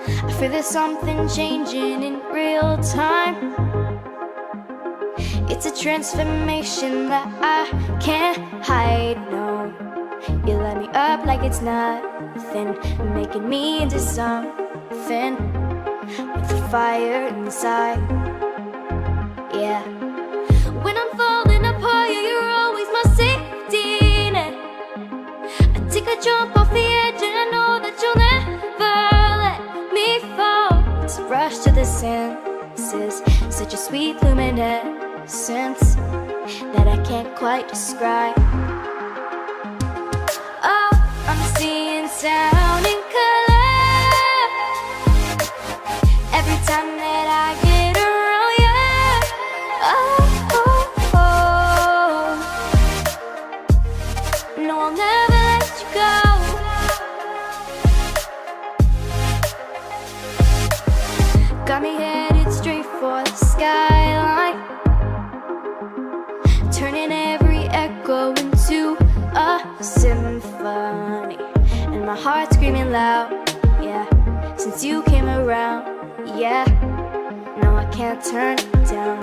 I feel there's something changing in real time. It's a transformation that I can't hide, no. You light me up like it's nothing, making me into something with the fire inside, yeah. When I'm falling apart, yeah, you're always my safety net. I take a jump off the edge and I know that you'll never let me fall. It's a rush to the senses, such a sweet luminescence that I can't quite describe. Oh, I'm seeing sound and color every time that I get around you. Oh, oh, oh. No, I'll never let you go. Got me headed straight for the skyline, turning every echo into a symphony, and my heart screaming loud, yeah, since you came around, yeah. No, I can't turn it down.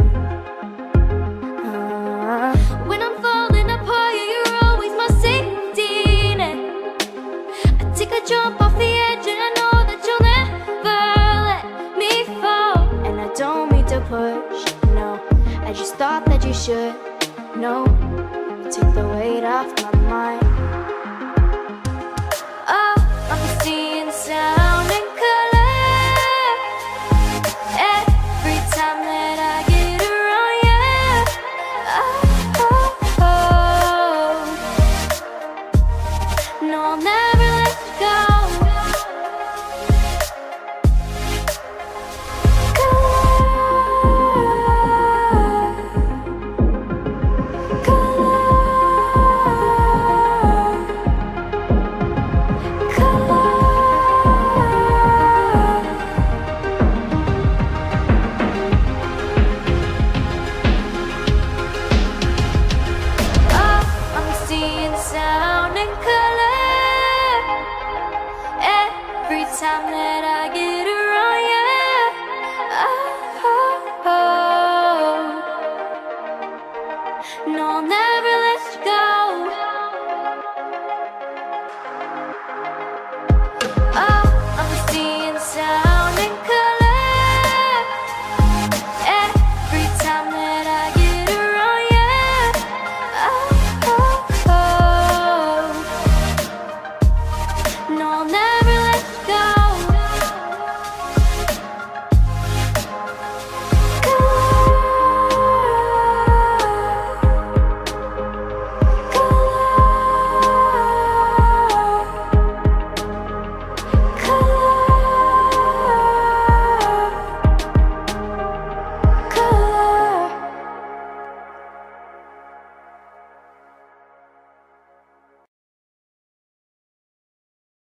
When I'm falling apart, yeah, you're always my safety net. I take a jump off the edge and I know that you'll never let me fall. And I don't mean to push, no, I just thought that you should know. Take the weight off my mind. Oh, I'm seeing sound and color every time that I get around you. Oh, oh, oh. No, I'll never let you go. Sound and color every time that I get